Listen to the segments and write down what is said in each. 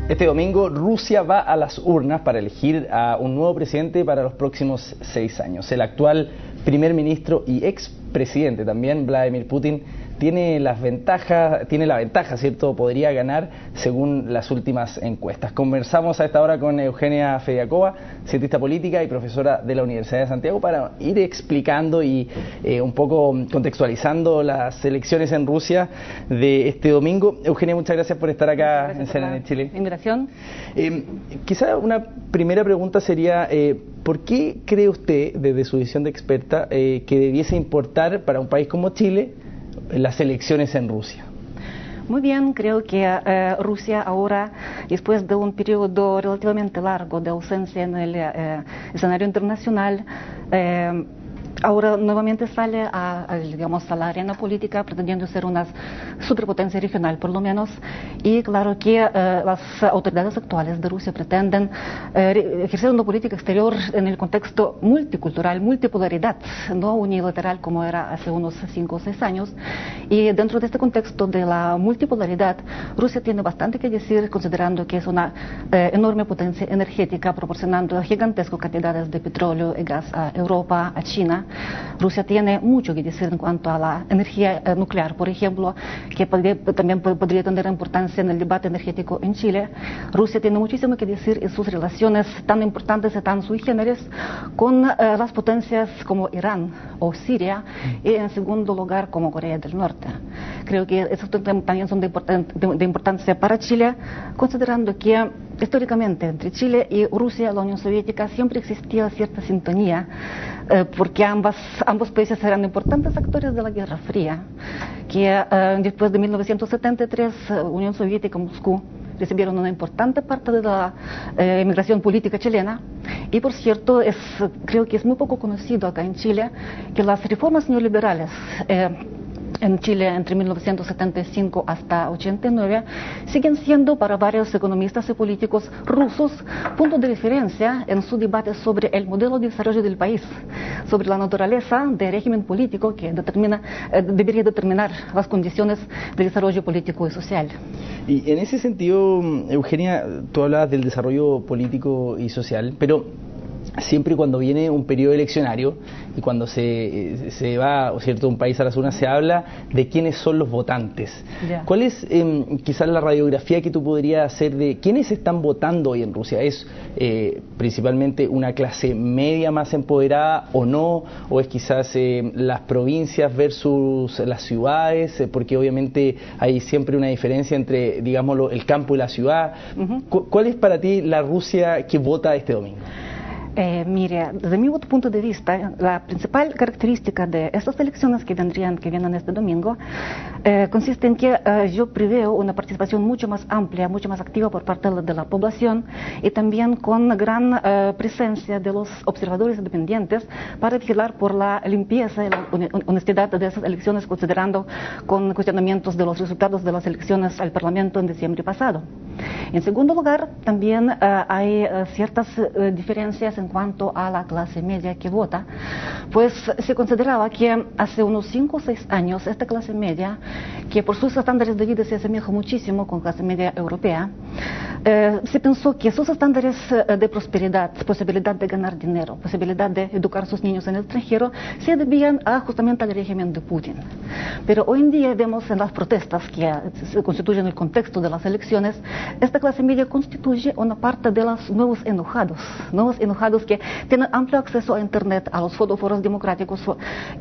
Este domingo Rusia va a las urnas para elegir a un nuevo presidente para los próximos 6 años. El actual primer ministro y expresidente también, Vladimir Putin, tiene la ventaja, ¿cierto? Podría ganar según las últimas encuestas. Conversamos a esta hora con Eugenia Fediakova, cientista política y profesora de la Universidad de Santiago, para ir explicando y un poco contextualizando las elecciones en Rusia de este domingo. Eugenia, muchas gracias por estar acá en CNN Chile. Invitación. Quizá una primera pregunta sería, ¿por qué cree usted, desde su visión de experta, que debiese importar para un país como Chile las elecciones en Rusia? Muy bien, creo que Rusia ahora, después de un periodo relativamente largo de ausencia en el escenario internacional, ahora nuevamente sale digamos, a la arena política pretendiendo ser una superpotencia regional, por lo menos. Y claro que las autoridades actuales de Rusia pretenden ejercer una política exterior en el contexto multicultural, multipolaridad, no unilateral como era hace unos 5 o 6 años. Y dentro de este contexto de la multipolaridad, Rusia tiene bastante que decir, considerando que es una enorme potencia energética, proporcionando gigantescas cantidades de petróleo y gas a Europa, a China. Rusia tiene mucho que decir en cuanto a la energía nuclear, por ejemplo, que también podría tener importancia en el debate energético en Chile. Rusia tiene muchísimo que decir en sus relaciones tan importantes y tan sui generis con las potencias como Irán o Siria, y en segundo lugar como Corea del Norte. Creo que esos también son de importancia para Chile, considerando que históricamente entre Chile y Rusia, la Unión Soviética, siempre existía cierta sintonía, porque ambos países eran importantes actores de la Guerra Fría, que después de 1973, Unión Soviética y Moscú recibieron una importante parte de la emigración política chilena. Y por cierto, creo que es muy poco conocido acá en Chile que las reformas neoliberales en Chile entre 1975 hasta 89 siguen siendo para varios economistas y políticos rusos punto de referencia en su debate sobre el modelo de desarrollo del país, sobre la naturaleza del régimen político que debería determinar las condiciones de desarrollo político y social. Y en ese sentido, Eugenia, tú hablabas del desarrollo político y social, pero siempre cuando viene un periodo eleccionario y cuando se va, ¿cierto?, un país a las urnas, se habla de quiénes son los votantes. Yeah. ¿Cuál es quizás la radiografía que tú podrías hacer de quiénes están votando hoy en Rusia? ¿Es principalmente una clase media más empoderada o no? ¿O es quizás las provincias versus las ciudades? Porque obviamente hay siempre una diferencia entre, digámoslo, el campo y la ciudad. ¿Cuál es para ti la Rusia que vota este domingo? Mire, desde mi punto de vista, la principal característica de estas elecciones que vienen este domingo, consiste en que yo preveo una participación mucho más amplia, mucho más activa por parte de la población, y también con gran presencia de los observadores independientes para vigilar por la limpieza y la honestidad de esas elecciones, considerando con cuestionamientos de los resultados de las elecciones al Parlamento en diciembre pasado. En segundo lugar, también hay ciertas diferencias en cuanto a la clase media que vota, pues se consideraba que hace unos 5 o 6 años esta clase media, que por sus estándares de vida se asemeja muchísimo con la clase media europea, se pensó que sus estándares de prosperidad, posibilidad de ganar dinero, posibilidad de educar a sus niños en el extranjero, se debían justamente al régimen de Putin. Pero hoy en día vemos en las protestas que se constituyen el contexto de las elecciones, esta clase media constituye una parte de los nuevos enojados que tienen amplio acceso a Internet, a los foros democráticos,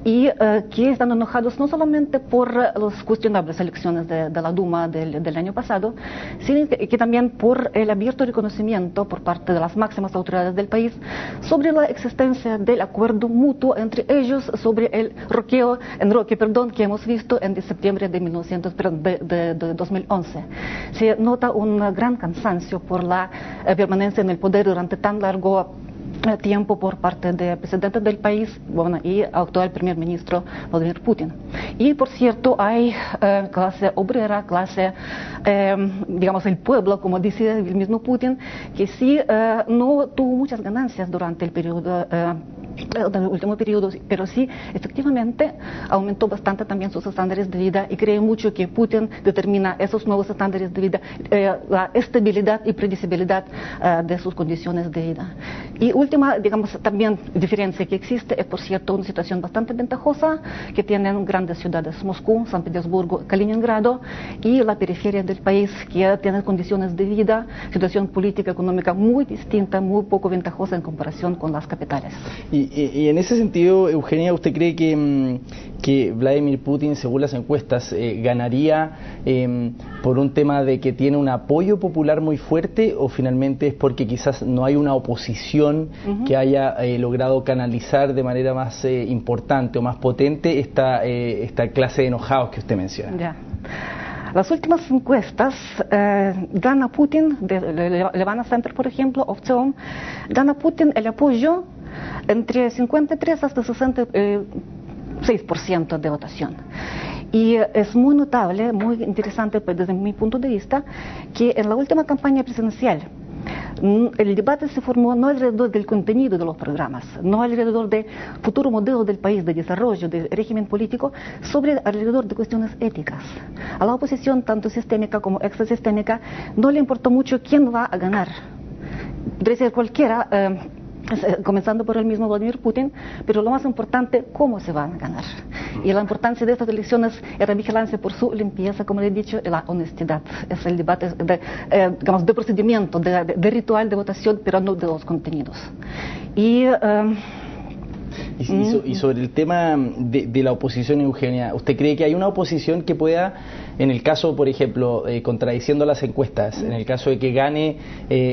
y que están enojados no solamente por las cuestionables elecciones de la Duma del año pasado, sino que también por el abierto reconocimiento por parte de las máximas autoridades del país sobre la existencia del acuerdo mutuo entre ellos sobre el enroque que hemos visto en septiembre de 2011. Se nota un gran cansancio por la permanencia en el poder durante tan largo tiempo por parte del presidente del país, y actual primer ministro Vladimir Putin. Y por cierto, hay clase obrera, digamos el pueblo, como dice el mismo Putin, que sí no tuvo muchas ganancias durante el periodo en el último periodo, pero sí, efectivamente, aumentó bastante también sus estándares de vida y creo mucho que Putin determina esos nuevos estándares de vida, la estabilidad y predecibilidad de sus condiciones de vida. Y última, digamos, también diferencia que existe es, por cierto, una situación bastante ventajosa que tienen grandes ciudades, Moscú, San Petersburgo, Kaliningrado y la periferia del país, que tienen condiciones de vida, situación política, económica muy distinta, muy poco ventajosa en comparación con las capitales. Y en ese sentido, Eugenia, ¿usted cree que Vladimir Putin, según las encuestas, ganaría por un tema de que tiene un apoyo popular muy fuerte, o finalmente es porque quizás no hay una oposición que haya logrado canalizar de manera más importante o más potente esta clase de enojados que usted menciona? Ya. Las últimas encuestas dan a Putin, de Levana Center, por ejemplo, Opción, dan a Putin el apoyo entre 53 hasta 66% de votación. Y es muy notable, muy interesante desde mi punto de vista, que en la última campaña presidencial el debate se formó no alrededor del contenido de los programas, no alrededor del futuro modelo del país, de desarrollo, del régimen político, alrededor de cuestiones éticas. A la oposición, tanto sistémica como extrasistémica, no le importó mucho quién va a ganar. Debe ser cualquiera, comenzando por el mismo Vladimir Putin, pero lo más importante, cómo se van a ganar. Y la importancia de estas elecciones era vigilancia por su limpieza, como le he dicho, y la honestidad. Es el debate de procedimiento, de ritual de votación, pero no de los contenidos. Y sobre el tema de la oposición, Eugenia, ¿usted cree que hay una oposición que pueda, en el caso, por ejemplo, contradiciendo las encuestas, en el caso de que gane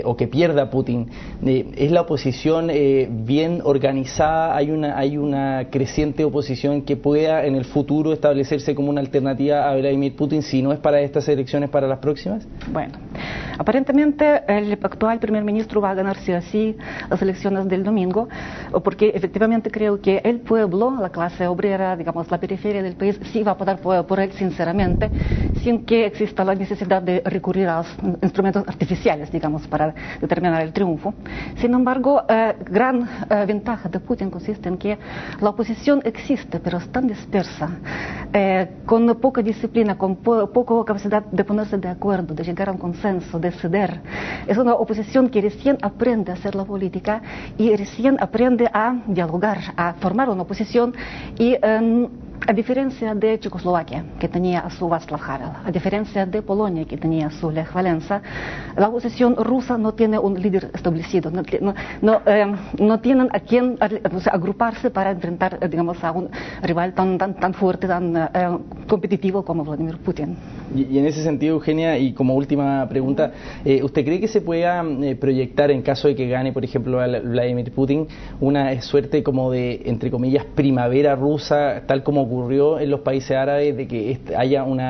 o que pierda Putin, es la oposición bien organizada? ¿Hay una creciente oposición que pueda en el futuro establecerse como una alternativa a Vladimir Putin, si no es para estas elecciones, para las próximas? Bueno, aparentemente el actual primer ministro va a ganar sí o sí las elecciones del domingo, porque efectivamente creo que el pueblo, la clase obrera, digamos la periferia del país, sí va a votar por él sinceramente, sin que exista la necesidad de recurrir a los instrumentos artificiales, digamos, para determinar el triunfo. Sin embargo, gran ventaja de Putin consiste en que la oposición existe, pero es tan dispersa, con poca disciplina, con poca capacidad de ponerse de acuerdo, de llegar a un consenso, de ceder. Es una oposición que recién aprende a hacer la política y recién aprende a dialogar, a formar una oposición y a diferencia de Checoslovaquia, que tenía a su Václav Havel, a diferencia de Polonia, que tenía a su Lech Walesa, la oposición rusa no tiene un líder establecido, no tienen a quien agruparse para enfrentar, digamos, a un rival tan fuerte, tan competitivo como Vladimir Putin. Y en ese sentido, Eugenia, y como última pregunta, ¿usted cree que se pueda proyectar, en caso de que gane, por ejemplo, a Vladimir Putin, una suerte como de, entre comillas, primavera rusa, tal como ocurrió en los países árabes, de que haya un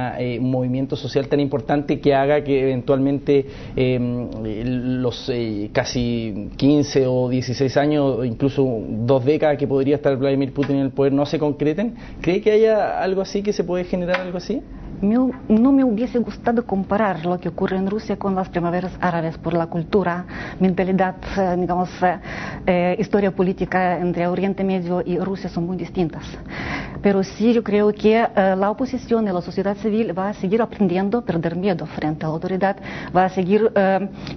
movimiento social tan importante que haga que eventualmente los casi 15 o 16 años, o incluso 2 décadas que podría estar Vladimir Putin en el poder, no se concreten? ¿Cree que haya algo así, que se puede generar algo así? No me hubiese gustado comparar lo que ocurre en Rusia con las primaveras árabes por la cultura, mentalidad, digamos, historia política entre Oriente Medio y Rusia son muy distintas. Pero sí, yo creo que la oposición y la sociedad civil va a seguir aprendiendo a perder miedo frente a la autoridad, va a seguir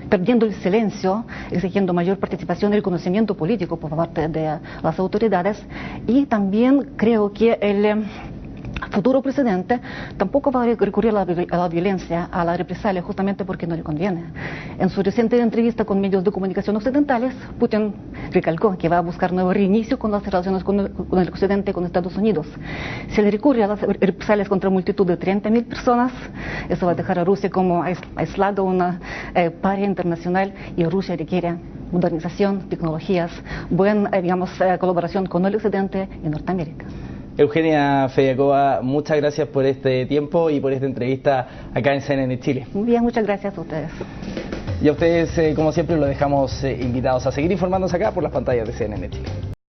perdiendo el silencio, exigiendo mayor participación y reconocimiento político por parte de las autoridades. Y también creo que el futuro presidente tampoco va a recurrir a la violencia, a la represalia, justamente porque no le conviene. En su reciente entrevista con medios de comunicación occidentales, Putin recalcó que va a buscar nuevo reinicio con las relaciones con el occidente, con Estados Unidos. Si le recurre a las represalias contra multitud de 30.000 personas, eso va a dejar a Rusia como aislado, una paria internacional, y Rusia requiere modernización, tecnologías, buena, digamos, colaboración con el occidente y Norteamérica. Eugenia Fediakova, muchas gracias por este tiempo y por esta entrevista acá en CNN Chile. Muy bien, muchas gracias a ustedes. Y a ustedes, como siempre, los dejamos invitados a seguir informándose acá por las pantallas de CNN Chile.